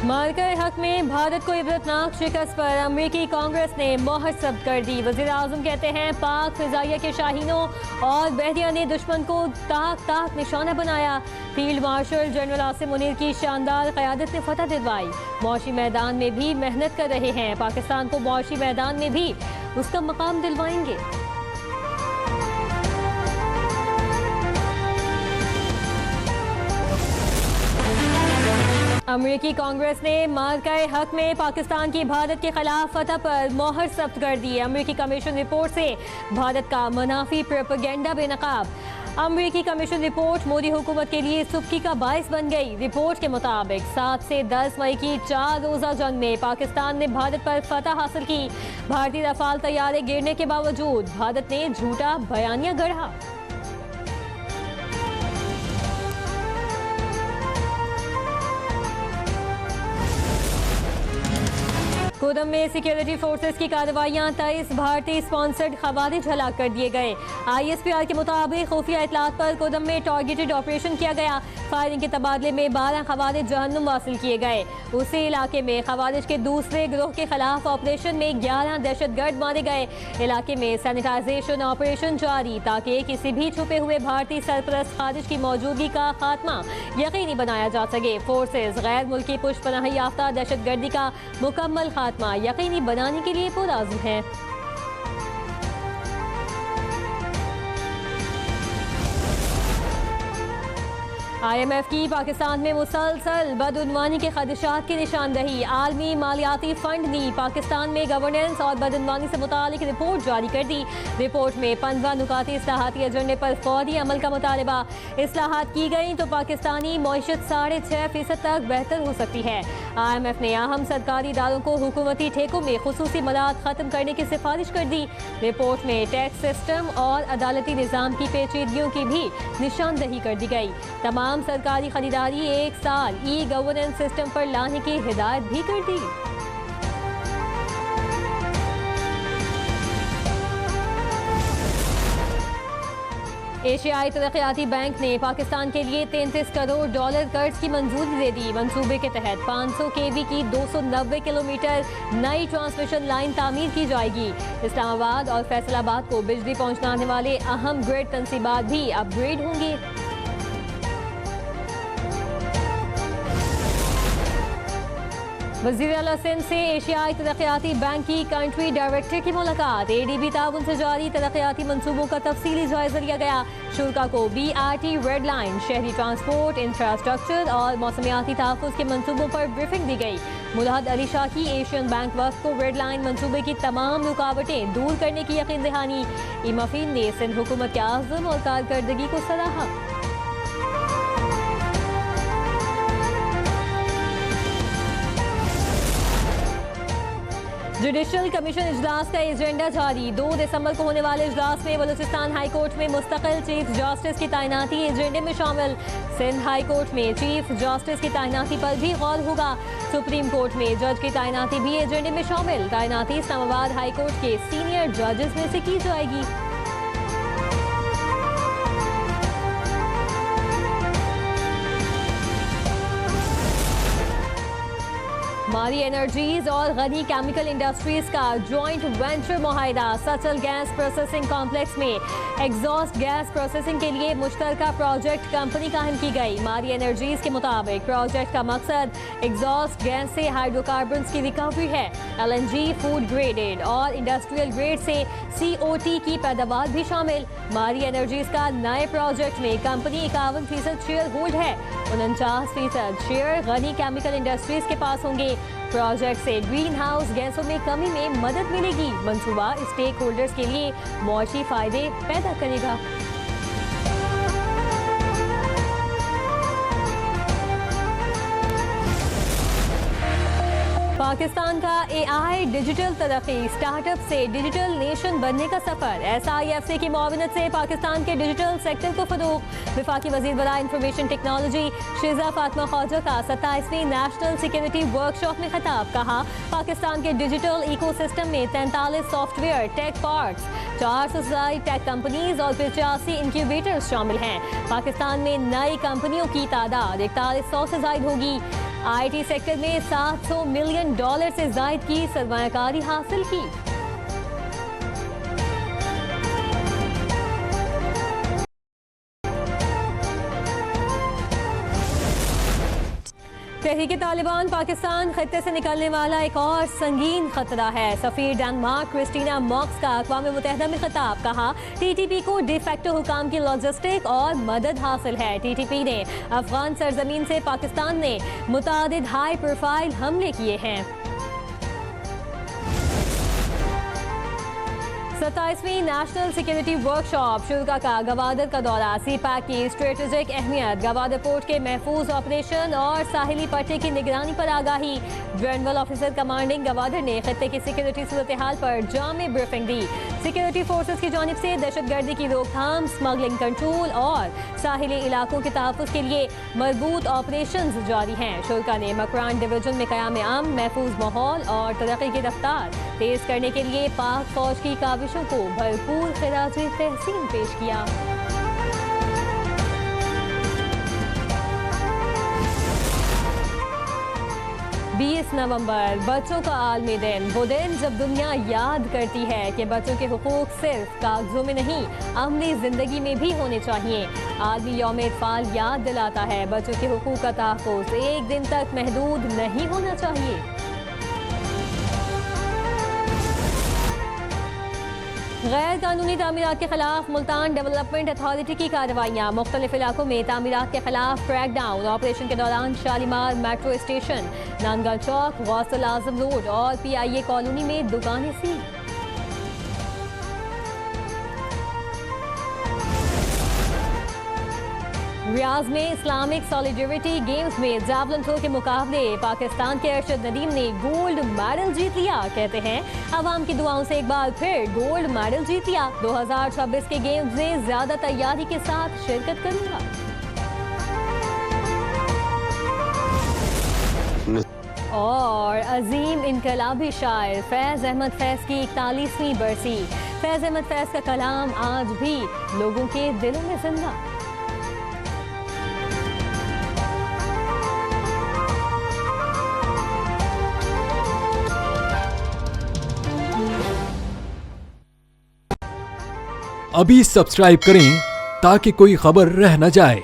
Marker हक में भारत को इबरतनाक शिकस्त पर अमरीकी कांग्रेस ने मोहर जब्त कर दी। वज़ीर आज़म कहते हैं पाक फिजाइया के शाहीनों और बहरिया ने दुश्मन को ताक निशाना बनाया। Field marshal general Asim Munir की शानदार क़यादत ने फतह दिलवाई। मौशी मैदान में भी मेहनत कर रहे हैं, पाकिस्तान को मौशी मैदान में भी उसका मकाम दिलवाएंगे। अमरीकी कांग्रेस ने मार्का हक में पाकिस्तान की भारत के खिलाफ फतह पर मोहर जब्त कर दी। अमरीकी कमीशन रिपोर्ट से भारत का मुनाफी प्रोपेगेंडा बेनकाब। अमरीकी कमीशन रिपोर्ट मोदी हुकूमत के लिए सुबकी का बायस बन गई। रिपोर्ट के मुताबिक 7 से 10 मई की 4 रोज़ा जंग में पाकिस्तान ने भारत पर फतह हासिल की। भारतीय रफाल तैयारे गिरने के बावजूद भारत ने झूठा बयानिया गढ़ा। कोदम में सिक्योरिटी फोर्सेस की कार्रवाइयां 23 भारतीय स्पॉन्सर्ड खवारिज हलाक कर दिए गए। ISPR के मुताबिक खुफिया इतलात पर कोदम में टारगेटेड ऑपरेशन किया गया। फायरिंग के तबादले में 12 खवारिज जहन्नुम हासिल किए गए। उसी इलाके में खवारिज के दूसरे गिरोह के खिलाफ ऑपरेशन में 11 दहशतगर्द मारे गए। इलाके में सैनिटाइजेशन ऑपरेशन जारी ताकि किसी भी छुपे हुए भारतीय सरपरस्त खारिज की मौजूदगी का खात्मा यकीनी बनाया जा सके। फोर्सेज गैर मुल्की पुष्पनाही याफ्ता दहशतगर्दी का मुकम्मल खात्मा यकीनी बनाने के लिए पुरअज़्म है। IMF की पाकिस्तान में मुसलसल बदउनवानी के खदशात की निशानदही। आलमी मालियाती फंड ने पाकिस्तान में गवर्नेंस और बदउनवानी से मुतालिक रिपोर्ट जारी कर दी। रिपोर्ट में 15 नुकाती इस्लाहाती एजेंडे पर फौरी अमल का मुतालबा। इस्लाहात की गई तो पाकिस्तानी मईशत 6.5% तक बेहतर हो सकती है। IMF ने अहम सरकारी इदारों को हुकूमती ठेकों में खुसूसी मदाद खत्म करने की सिफारिश कर दी। रिपोर्ट में टैक्स सिस्टम और अदालती निज़ाम की पेचीदगियों की भी निशानदही कर दी गई। तमाम सरकारी खरीदारी 1 साल ई-गवर्नेंस सिस्टम पर लाने की हिदायत भी कर दी। एशियाई तरक्याती बैंक ने पाकिस्तान के लिए $33 करोड़ कर्ज की मंजूरी दे दी। मंसूबे के तहत 500 kV की 290 किलोमीटर नई ट्रांसमिशन लाइन तामीर की जाएगी। इस्लामाबाद और फैसलाबाद को बिजली पहुंचाने वाले अहम ग्रिड तंसीबात भी अपग्रेड होंगे। वज़ीर आला सिंध से एशियाई तरक्याती बैंक की कंट्री डायरेक्टर की मुलाकात। ADB ताउन से जारी तरक्याती मंसूबों का तफसीली जायजा लिया गया। शुरा को BRT रेड लाइन, शहरी ट्रांसपोर्ट, इंफ्रास्ट्रक्चर और मौसमियाती तहफ़्फ़ुज़ के मंसूबों पर ब्रीफिंग दी गई। मुराद अली शाह की एशियन बैंक वफ़द को रेड लाइन मंसूबे की तमाम रुकावटें दूर करने की यकीन दहानी। इमाफीन ने सिंध हुकूमत के आज़म और कारकर्दगी को सराहा। जुडिशल कमीशन इजलास का एजेंडा जारी। 2 दिसंबर को होने वाले इजलास में बलूचिस्तान हाई कोर्ट में मुस्तकिल चीफ जस्टिस की तैनाती एजेंडे में शामिल। सिंध हाई कोर्ट में चीफ जस्टिस की तैनाती पर भी गौर होगा। सुप्रीम कोर्ट में जज की तैनाती भी एजेंडे में शामिल। तैनाती इस्लामाबाद हाई कोर्ट के सीनियर जजेस में से की जाएगी। मारी एनर्जीज और गनी केमिकल इंडस्ट्रीज का जॉइंट वेंचर मुआहिदा। सचल गैस प्रोसेसिंग कॉम्प्लेक्स में एग्जॉस्ट गैस प्रोसेसिंग के लिए मुश्तरका प्रोजेक्ट कंपनी कायम की गई। मारी एनर्जीज के मुताबिक प्रोजेक्ट का मकसद एग्जॉस्ट गैस से हाइड्रोकार्बन की रिकवरी है। LNG, फूड ग्रेडेड और इंडस्ट्रियल ग्रेड से COT की पैदावार भी शामिल। मारी एनर्जीज का नए प्रोजेक्ट में कंपनी 51% शेयर होल्ड है। 49% शेयर गनी केमिकल इंडस्ट्रीज के पास होंगे। प्रोजेक्ट से ग्रीन हाउस गैसों में कमी में मदद मिलेगी। मंसूबा स्टेक होल्डर्स के लिए मौशी फायदे पैदा करेगा। पाकिस्तान का AI डिजिटल तरक्की, स्टार्टअप से डिजिटल नेशन बनने का सफर। SIFC की मुआवनत से पाकिस्तान के डिजिटल सेक्टर को फरोग। वफाकी वजीर बराए इंफॉर्मेशन टेक्नोलॉजी शेजा फातिमा ख्वाजा का 27वीं नेशनल सिक्योरिटी वर्कशॉप में खिताब। कहा, पाकिस्तान के डिजिटल इकोसिस्टम में 43 सॉफ्टवेयर टेक पार्क्स, 400 से ज़ायद टेक कंपनीज और 85 इंक्यूबेटर्स शामिल हैं। पाकिस्तान में नई कंपनियों की तादाद 4100 से ज़ायद होगी। आईटी सेक्टर में $700 मिलियन से जायद की सरमायाकारी हासिल की। तहरीक तालिबान पाकिस्तान खत्ते से निकलने वाला एक और संगीन खतरा है। सफीर डेनमार्क क्रिस्टीना मॉक्स का अक़वाम मुत्तहिदा में खिताब, कहा टीटीपी को डिफेक्टो हुकाम की लॉजिस्टिक और मदद हासिल है। टीटीपी ने अफगान सरजमीन से पाकिस्तान ने मुतादिद हाई प्रोफाइल हमले किए हैं। 27वीं नेशनल सिक्योरिटी वर्कशॉप शुरू का गवादर का दौरा, सीपैक की स्ट्रेटेजिक अहमियत, गवादर पोर्ट के महफूज ऑपरेशन और साहिली पट्टी की निगरानी पर आगाही। जनरल ऑफिसर कमांडिंग गवादर ने खत्ते की सिक्योरिटी सूरत हाल पर जामे ब्रीफिंग दी। सिक्योरिटी फोर्सेस की जानिब से दहशतगर्दी की रोकथाम, स्मगलिंग कंट्रोल और साहिली इलाकों के तहफ़्फ़ुज़ के लिए मजबूत ऑपरेशन जारी हैं। शुरा ने मकरान डिवीजन में क़याम अमन, महफूज माहौल और तरक्की की रफ्तार तेज करने के लिए पाक फौज की काविशों को भरपूर खिराज तहसीन पेश किया। 20 नवंबर बच्चों का आलमी दिन, वो दिन जब दुनिया याद करती है कि बच्चों के हुकूक सिर्फ कागजों में नहीं, अमली जिंदगी में भी होने चाहिए। आलमी यौम इत्फाल याद दिलाता है बच्चों के हुकूक का तहफ़्फ़ुज़ एक दिन तक महदूद नहीं होना चाहिए। गैर कानूनी तामीरात के खिलाफ मुल्तान डेवलपमेंट अथॉरिटी की कार्रवाइयाँ, मुख्तलिफ इलाकों में तामीरात के खिलाफ क्रैकडाउन। ऑपरेशन के दौरान शालीमार मेट्रो स्टेशन, नानगढ़ चौक, गौसुल आजम रोड और PIA कॉलोनी में दुकानें सील। रियाज में इस्लामिक सॉलिडेरिटी गेम्स में जावलिन थ्रो के मुकाबले पाकिस्तान के अरशद नदीम ने गोल्ड मेडल जीत लिया। कहते हैं अवाम की दुआओं से एक बार फिर गोल्ड मेडल जीत लिया। 2026 के गेम्स में ज्यादा तैयारी के साथ शिरकत करूंगा। और अजीम इनकलाबी शायर फैज अहमद फैज की 41वीं बरसी। फैज अहमद फैज का कलाम आज भी लोगों के दिलों में जिंदा। अभी सब्सक्राइब करें ताकि कोई खबर रह न जाए।